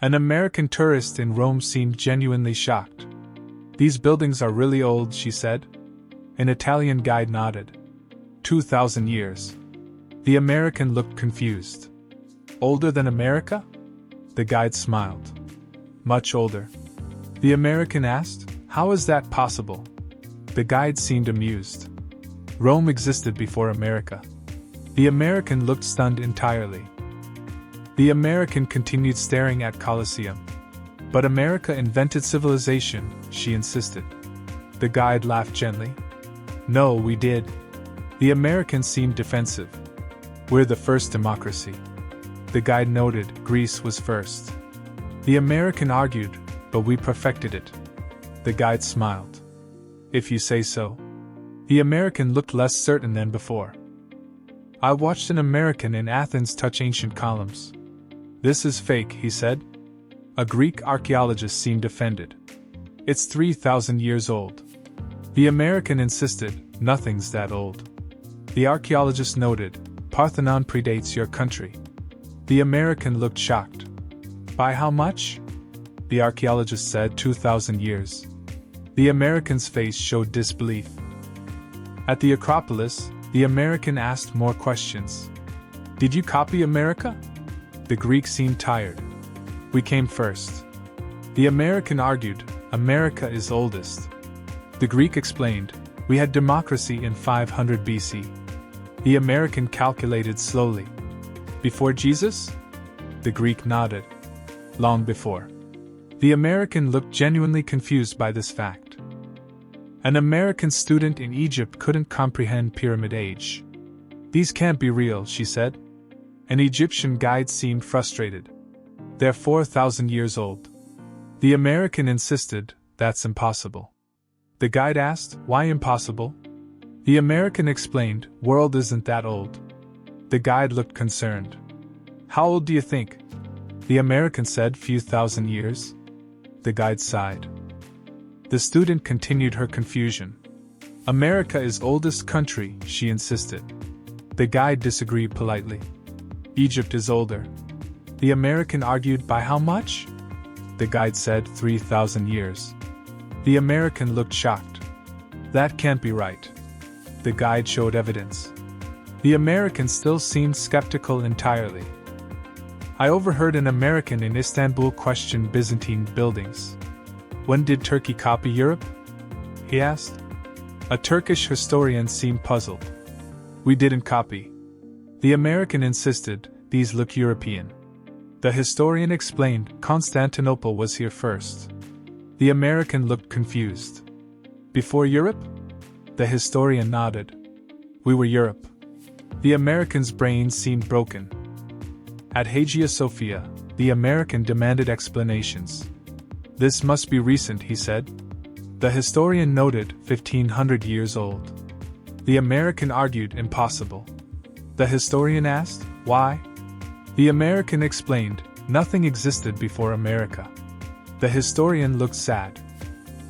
An American tourist in Rome seemed genuinely shocked. "These buildings are really old," she said. An Italian guide nodded. 2,000 years. The American looked confused. "Older than America?" The guide smiled. "Much older." The American asked, "How is that possible?" The guide seemed amused. "Rome existed before America." The American looked stunned entirely. The American continued staring at Colosseum. "But America invented civilization," she insisted. The guide laughed gently. "No, we did." The American seemed defensive. "We're the first democracy." The guide noted, "Greece was first." The American argued, "But we perfected it." The guide smiled. "If you say so." The American looked less certain than before. "I watched an American in Athens touch ancient columns." "This is fake," he said. A Greek archaeologist seemed offended. "It's 3,000 years old." The American insisted, "Nothing's that old." The archaeologist noted, "Parthenon predates your country." The American looked shocked. "By how much?" The archaeologist said, 2,000 years. The American's face showed disbelief. At the Acropolis, the American asked more questions. "Did you copy America?" The Greek seemed tired. "We came first." The American argued, "America is oldest." The Greek explained, "We had democracy in 500 BC. The American calculated slowly. "Before Jesus?" The Greek nodded. "Long before." The American looked genuinely confused by this fact. An American student in Egypt couldn't comprehend pyramid age. "These can't be real," she said. An Egyptian guide seemed frustrated. "They're 4,000 years old." The American insisted, "That's impossible." The guide asked, "Why impossible?" The American explained, "World isn't that old." The guide looked concerned. "How old do you think?" The American said, "Few thousand years." The guide sighed. The student continued her confusion. "America is oldest country," she insisted. The guide disagreed politely. "Egypt is older." The American argued, "By how much?" The guide said, 3,000 years. The American looked shocked. "That can't be right." The guide showed evidence. The American still seemed skeptical entirely. "I overheard an American in Istanbul question Byzantine buildings." "When did Turkey copy Europe?" he asked. A Turkish historian seemed puzzled. "We didn't copy." The American insisted, "These look European." The historian explained, "Constantinople was here first." The American looked confused. "Before Europe?" The historian nodded. "We were Europe." The American's brain seemed broken. At Hagia Sophia, the American demanded explanations. "This must be recent," he said. The historian noted, 1,500 years old. The American argued, "Impossible." The historian asked, "Why?" The American explained, "Nothing existed before America." The historian looked sad.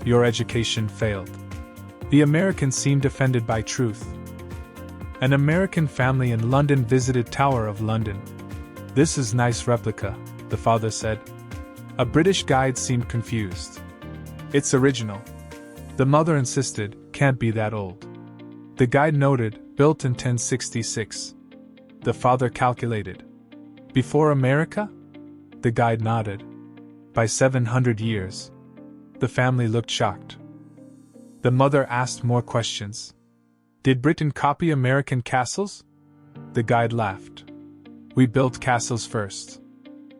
"Your education failed." The American seemed offended by truth. An American family in London visited Tower of London. "This is nice replica," the father said. A British guide seemed confused. "It's original." The mother insisted, "Can't be that old." The guide noted, "Built in 1066. The father calculated. "Before America?" The guide nodded. "By 700 years." The family looked shocked. The mother asked more questions. "Did Britain copy American castles?" The guide laughed. "We built castles first."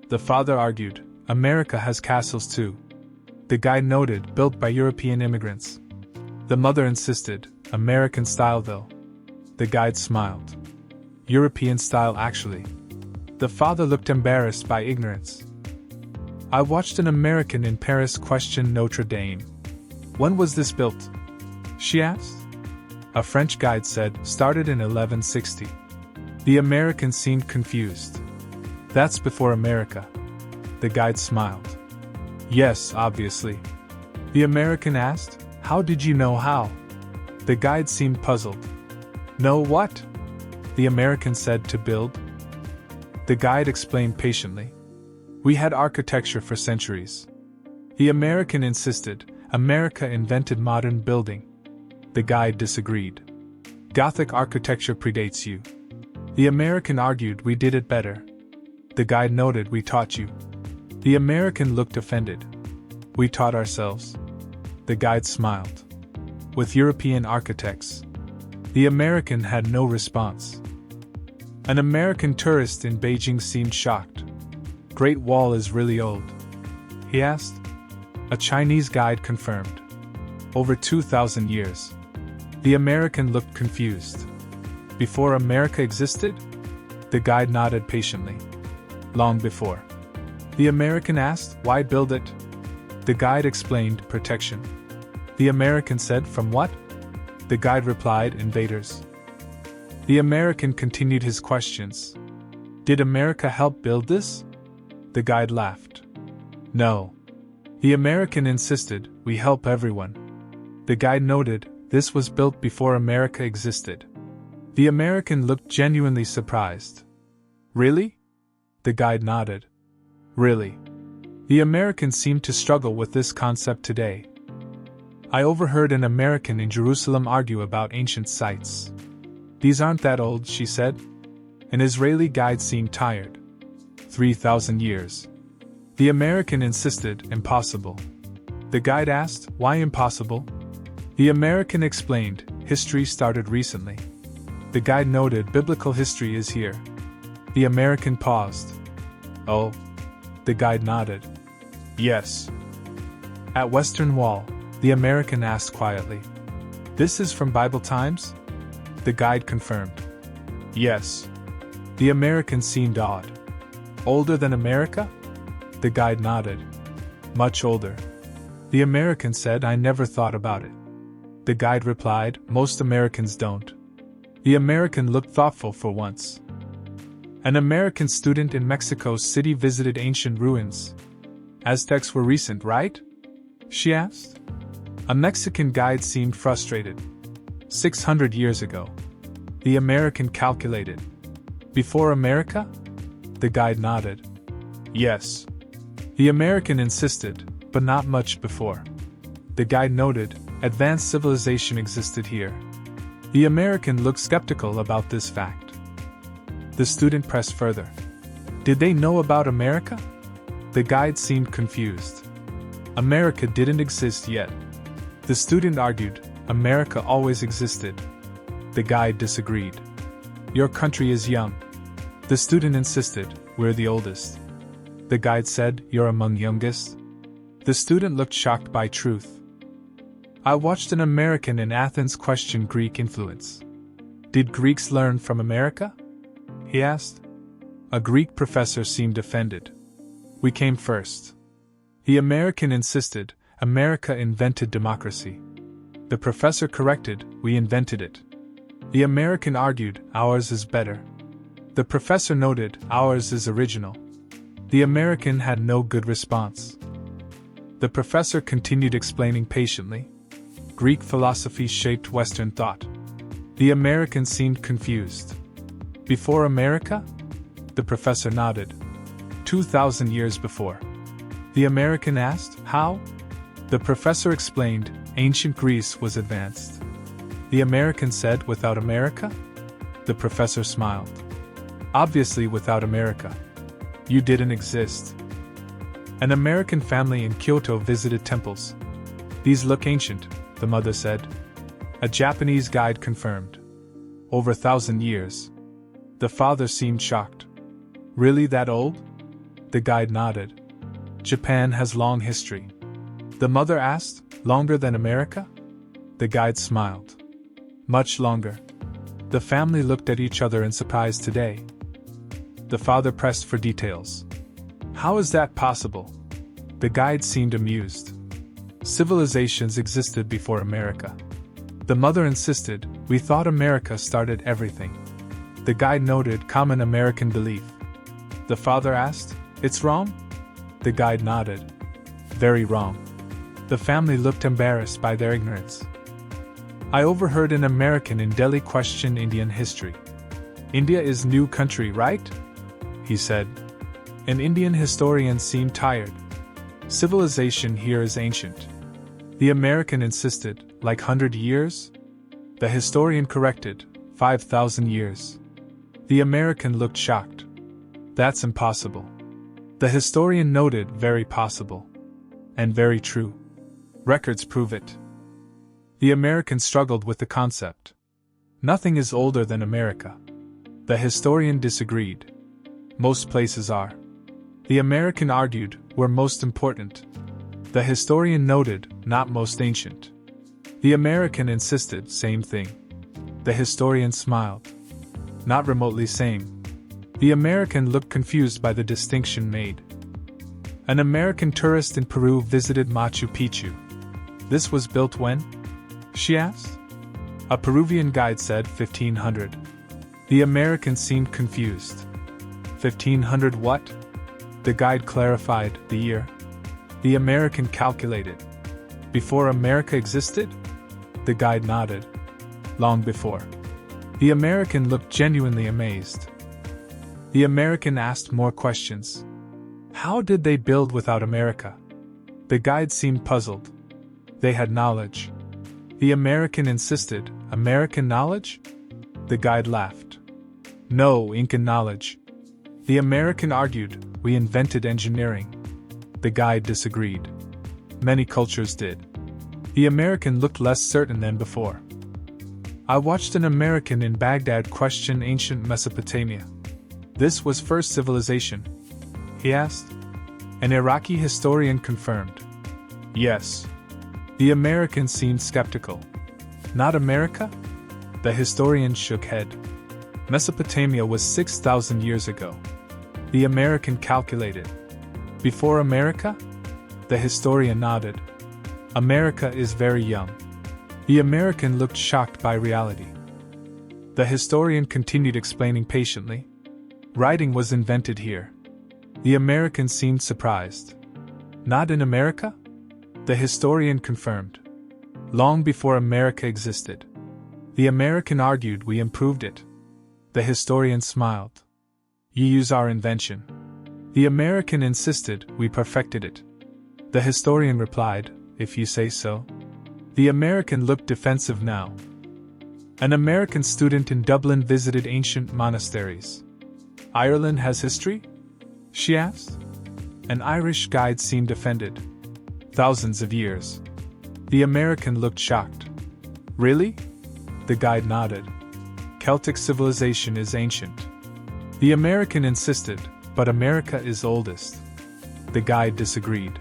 The father argued, "America has castles too." The guide noted, "Built by European immigrants." The mother insisted, "American style though." The guide smiled. "European style actually." The father looked embarrassed by ignorance. "I watched an American in Paris question Notre Dame." "When was this built?" she asked. A French guide said, "Started in 1160. The American seemed confused. "That's before America." The guide smiled. "Yes, obviously." The American asked, "How did you know how?" The guide seemed puzzled. "Know what?" The American said, "To build." The guide explained patiently. We had architecture for centuries. The American insisted, America invented modern building. The guide disagreed. Gothic architecture predates you. The American argued we did it better. The guide noted we taught you. The American looked offended. We taught ourselves. The guide smiled. With European architects. The American had no response. An American tourist in Beijing seemed shocked. Great Wall is really old, he asked. A Chinese guide confirmed. Over 2,000 years. The American looked confused. Before America existed? The guide nodded patiently. Long before. The American asked, why build it? The guide explained, protection. The American said, from what? The guide replied, invaders. The American continued his questions. Did America help build this? The guide laughed. No. The American insisted, we help everyone. The guide noted, this was built before America existed. The American looked genuinely surprised. Really? The guide nodded. Really? The American seemed to struggle with this concept today. I overheard an American in Jerusalem argue about ancient sites. These aren't that old, she said. An Israeli guide seemed tired. 3,000 years. The American insisted, impossible. The guide asked, why impossible? The American explained, history started recently. The guide noted, biblical history is here. The American paused. Oh? The guide nodded. Yes. At Western Wall, the American asked quietly. This is from Bible times? The guide confirmed. Yes. The American seemed awed. Older than America? The guide nodded. Much older. The American said, I never thought about it. The guide replied, most Americans don't. The American looked thoughtful for once. An American student in Mexico City visited ancient ruins. Aztecs were recent, right? She asked. A Mexican guide seemed frustrated. 600 years ago. The American calculated. Before America? The guide nodded. Yes. The American insisted, but not much before. The guide noted, advanced civilization existed here. The American looked skeptical about this fact. The student pressed further. Did they know about America? The guide seemed confused. America didn't exist yet. The student argued, America always existed. The guide disagreed. Your country is young. The student insisted, we're the oldest. The guide said, you're among youngest. The student looked shocked by truth. I watched an American in Athens question Greek influence. Did Greeks learn from America? He asked. A Greek professor seemed offended. We came first. The American insisted, America invented democracy. The professor corrected, we invented it. The American argued, ours is better. The professor noted, ours is original. The American had no good response. The professor continued explaining patiently. Greek philosophy shaped Western thought. The American seemed confused. Before America? The professor nodded. 2,000 years before. The American asked, how? The professor explained, ancient Greece was advanced. The American said, without America? The professor smiled. Obviously without America. You didn't exist. An American family in Kyoto visited temples. These look ancient, the mother said. A Japanese guide confirmed. Over 1,000 years. The father seemed shocked. Really that old? The guide nodded. Japan has long history. The mother asked, longer than America? The guide smiled. Much longer. The family looked at each other in surprise today. The father pressed for details. How is that possible? The guide seemed amused. Civilizations existed before America. The mother insisted, we thought America started everything. The guide noted common American belief. The father asked, it's wrong? The guide nodded. Very wrong. The family looked embarrassed by their ignorance. I overheard an American in Delhi question Indian history. India is new country, right? He said. An Indian historian seemed tired. Civilization here is ancient. The American insisted, like 100 years? The historian corrected, 5,000 years. The American looked shocked. That's impossible. The historian noted, very possible. And very true. Records prove it. The American struggled with the concept. Nothing is older than America. The historian disagreed. Most places are. The American argued, were most important. The historian noted, not most ancient. The American insisted, same thing. The historian smiled. Not remotely same. The American looked confused by the distinction made. An American tourist in Peru visited Machu Picchu. This was built when? She asked. A Peruvian guide said 1500. The American seemed confused. 1500 what? The guide clarified, the year. The American calculated. Before America existed? The guide nodded. Long before. The American looked genuinely amazed. The American asked more questions. How did they build without America? The guide seemed puzzled. They had knowledge. The American insisted, American knowledge? The guide laughed. No, Incan knowledge. The American argued, we invented engineering. The guide disagreed. Many cultures did. The American looked less certain than before. I watched an American in Baghdad question ancient Mesopotamia. This was first civilization? He asked. An Iraqi historian confirmed. Yes. The American seemed skeptical. Not America? The historian shook head. Mesopotamia was 6,000 years ago. The American calculated. Before America? The historian nodded. America is very young. The American looked shocked by reality. The historian continued explaining patiently. Writing was invented here. The American seemed surprised. Not in America? The historian confirmed. Long before America existed. The American argued we improved it. The historian smiled. You use our invention. The American insisted we perfected it. The historian replied, if you say so. The American looked defensive now. An American student in Dublin visited ancient monasteries. Ireland has history? She asked. An Irish guide seemed offended. Thousands of years. The American looked shocked. Really? The guide nodded. Celtic civilization is ancient. The American insisted, but America is oldest. The guide disagreed.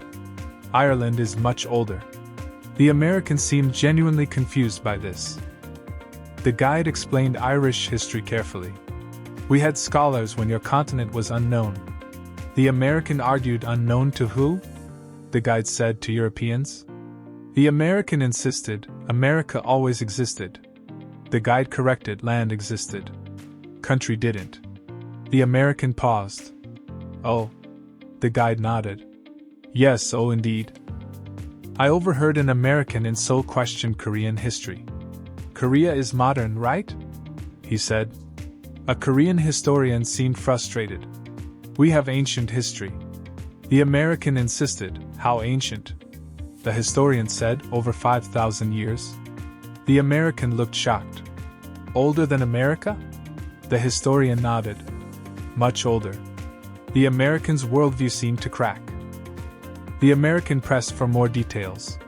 Ireland is much older. The American seemed genuinely confused by this. The guide explained Irish history carefully. We had scholars when your continent was unknown. The American argued, unknown to who? The guide said, to Europeans. The American insisted, America always existed. The guide corrected, land existed. Country didn't. The American paused. Oh. The guide nodded. Yes, oh indeed. I overheard an American in Seoul question Korean history. Korea is modern, right? He said. A Korean historian seemed frustrated. We have ancient history. The American insisted, how ancient? The historian said, over 5,000 years. The American looked shocked. Older than America? The historian nodded. Much older. The American's worldview seemed to crack. The American pressed for more details.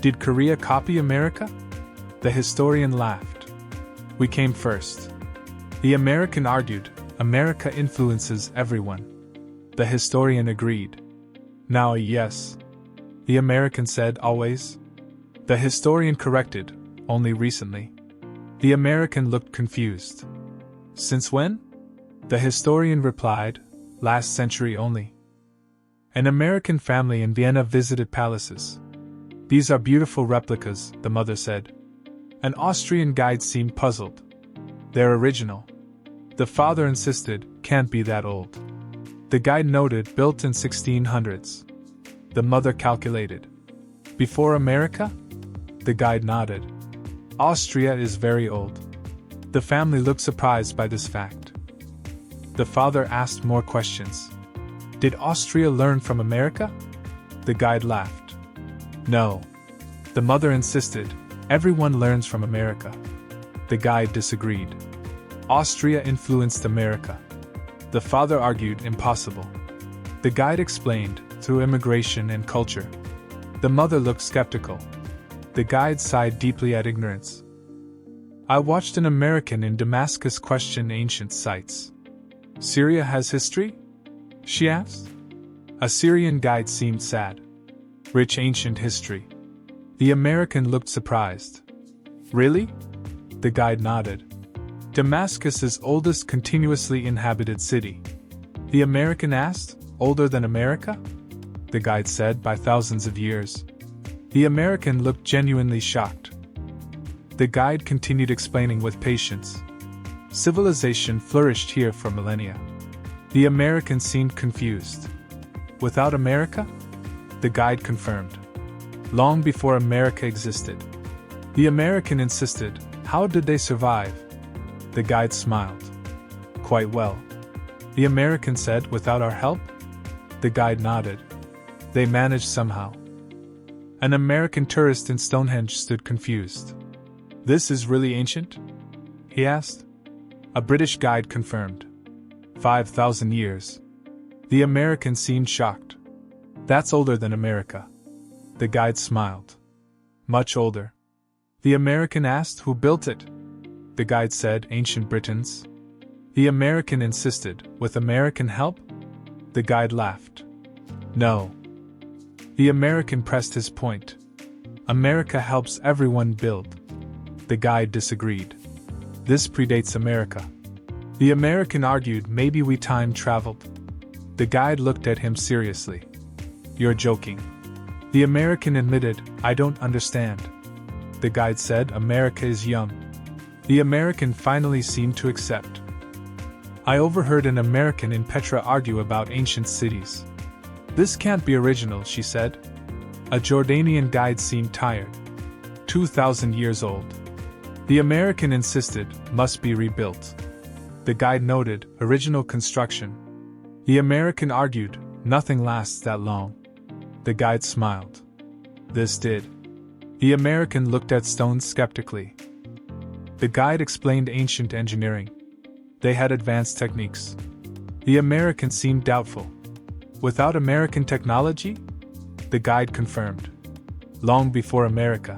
Did Korea copy America? The historian laughed. We came first. The American argued, America influences everyone. The historian agreed. Now yes. The American said, always? The historian corrected, only recently. The American looked confused. Since when? The historian replied, last century only. An American family in Vienna visited palaces. These are beautiful replicas, the mother said. An Austrian guide seemed puzzled. They're original. The father insisted, can't be that old. The guide noted, built in 1600s. The mother calculated. Before America? The guide nodded. Austria is very old. The family looked surprised by this fact. The father asked more questions. Did Austria learn from America? The guide laughed. No. The mother insisted, everyone learns from America. The guide disagreed. Austria influenced America. The father argued impossible. The guide explained, through immigration and culture. The mother looked skeptical. The guide sighed deeply at ignorance. I watched an American in Damascus question ancient sites. Syria has history? She asked. A Syrian guide seemed sad. Rich ancient history. The American looked surprised. Really? The guide nodded. Damascus is oldest continuously inhabited city. The American asked, older than America? The guide said, by thousands of years. The American looked genuinely shocked. The guide continued explaining with patience. Civilization flourished here for millennia. The American seemed confused. Without America? The guide confirmed. Long before America existed. The American insisted, how did they survive? The guide smiled. Quite well. The American said, without our help? The guide nodded. They managed somehow. An American tourist in Stonehenge stood confused. This is really ancient? He asked. A British guide confirmed. 5,000 years. The American seemed shocked. That's older than America. The guide smiled. Much older. The American asked who built it. The guide said, ancient Britons. The American insisted, with American help? The guide laughed. No. The American pressed his point. America helps everyone build. The guide disagreed. This predates America. The American argued maybe we time traveled. The guide looked at him seriously. You're joking. The American admitted, I don't understand. The guide said, America is young. The American finally seemed to accept. I overheard an American in Petra argue about ancient cities. This can't be original, she said. A Jordanian guide seemed tired. 2,000 years old. The American insisted, must be rebuilt. The guide noted, original construction. The American argued, nothing lasts that long. The guide smiled. This did. The American looked at stones skeptically. The guide explained ancient engineering. They had advanced techniques. The American seemed doubtful. Without American technology? The guide confirmed. Long before America.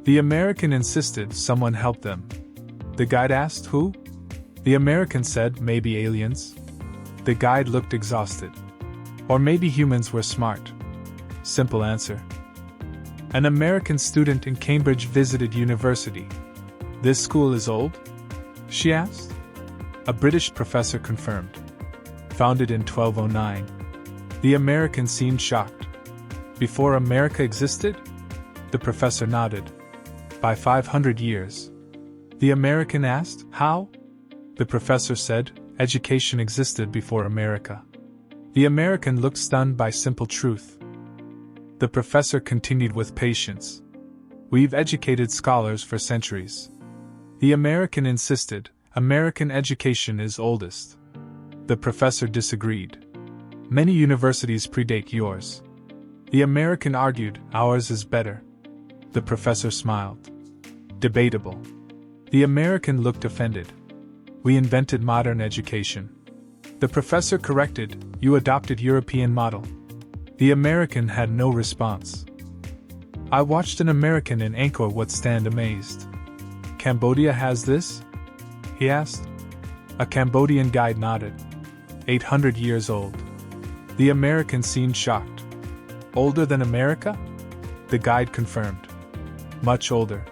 The American insisted someone help them. The guide asked who? The American said maybe aliens. The guide looked exhausted. Or maybe humans were smart. Simple answer. An American student in Cambridge visited university. This school is old? She asked. A British professor confirmed. Founded in 1209. The American seemed shocked. Before America existed? The professor nodded. By 500 years. The American asked, how? The professor said, education existed before America. The American looked stunned by simple truth. The professor continued with patience. We've educated scholars for centuries. The American insisted, American education is oldest. The professor disagreed. Many universities predate yours. The American argued, ours is better. The professor smiled. Debatable. The American looked offended. We invented modern education. The professor corrected, you adopted European model. The American had no response. I watched an American in Angkor Wat stand amazed. Cambodia has this? He asked. A Cambodian guide nodded. 800 years old. The American seemed shocked. Older than America? The guide confirmed. Much older.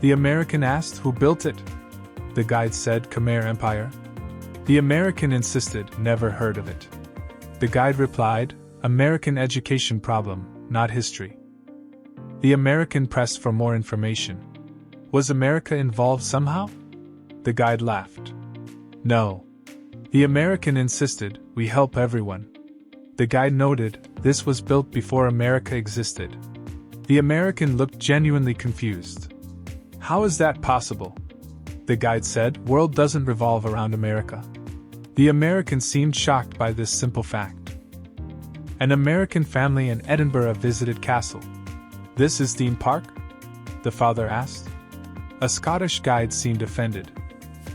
The American asked who built it. The guide said Khmer Empire. The American insisted, never heard of it. The guide replied, American education problem, not history. The American pressed for more information. Was America involved somehow? The guide laughed. No. The American insisted, we help everyone. The guide noted, this was built before America existed. The American looked genuinely confused. How is that possible? The guide said, world doesn't revolve around America. The American seemed shocked by this simple fact. An American family in Edinburgh visited castle. This is theme park? The father asked. A Scottish guide seemed offended.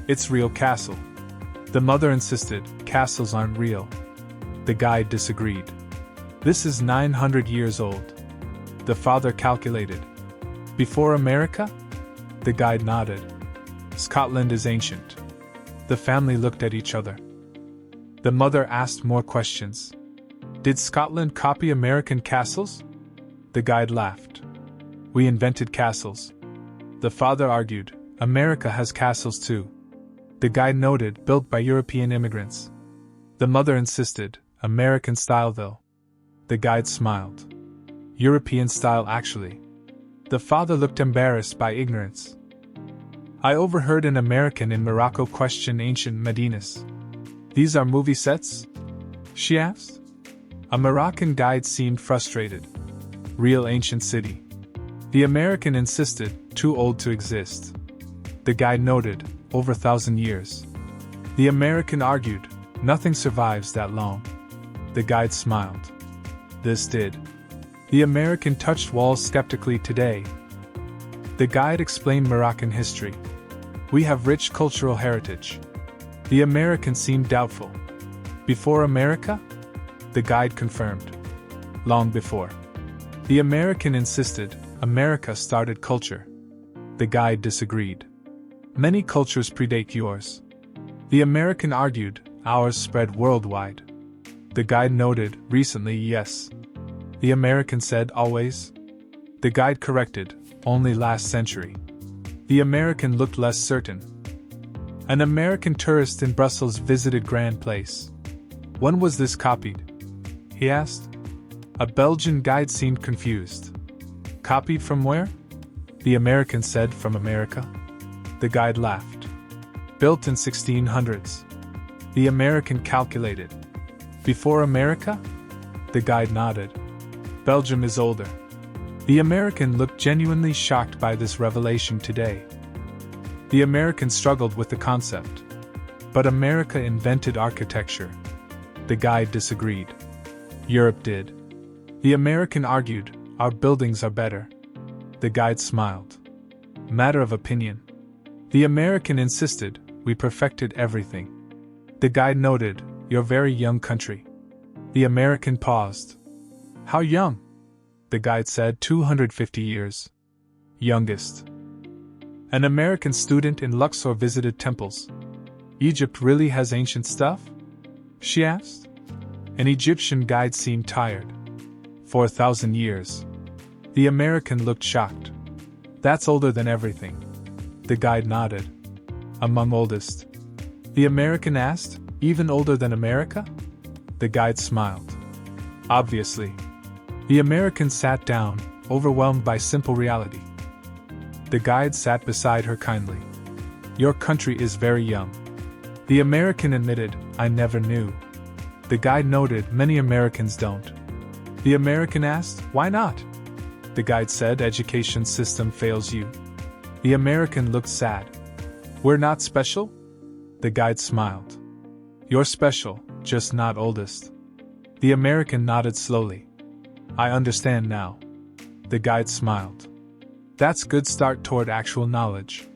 It's real castle. The mother insisted, castles aren't real. The guide disagreed. This is 900 years old. The father calculated. Before America? The guide nodded. Scotland is ancient. The family looked at each other. The mother asked more questions. Did Scotland copy American castles? The guide laughed. We invented castles. The father argued, America has castles too. The guide noted, built by European immigrants. The mother insisted, American style though. The guide smiled. European style actually. The father looked embarrassed by ignorance. I overheard an American in Morocco question ancient Medinas. These are movie sets? She asked. A Moroccan guide seemed frustrated. Real ancient city. The American insisted, too old to exist. The guide noted, over 1,000 years. The American argued, nothing survives that long. The guide smiled. This did. The American touched walls skeptically today. The guide explained Moroccan history. We have rich cultural heritage. The American seemed doubtful. Before America? The guide confirmed. Long before. The American insisted, America started culture. The guide disagreed. Many cultures predate yours. The American argued, ours spread worldwide. The guide noted, recently, yes. The American said, always? The guide corrected, only last century. The American looked less certain. An American tourist in Brussels visited Grand Place. When was this copied? He asked. A Belgian guide seemed confused. Copied from where? The American said, from America. The guide laughed. Built in 1600s. The American calculated. Before America? The guide nodded. Belgium is older. The American looked genuinely shocked by this revelation today. The American struggled with the concept. But America invented architecture. The guide disagreed. Europe did. The American argued, our buildings are better. The guide smiled. Matter of opinion. The American insisted, we perfected everything. The guide noted, you're very young country. The American paused. How young? The guide said, 250 years. Youngest. An American student in Luxor visited temples. Egypt really has ancient stuff? She asked. An Egyptian guide seemed tired. 4,000 years. The American looked shocked. That's older than everything. The guide nodded. Among oldest. The American asked, even older than America? The guide smiled. Obviously. The American sat down, overwhelmed by simple reality. The guide sat beside her kindly. Your country is very young. The American admitted, I never knew. The guide noted, many Americans don't. The American asked, why not? The guide said, education system fails you. The American looked sad. We're not special? The guide smiled. You're special, just not oldest. The American nodded slowly. I understand now. The guide smiled. That's good start toward actual knowledge.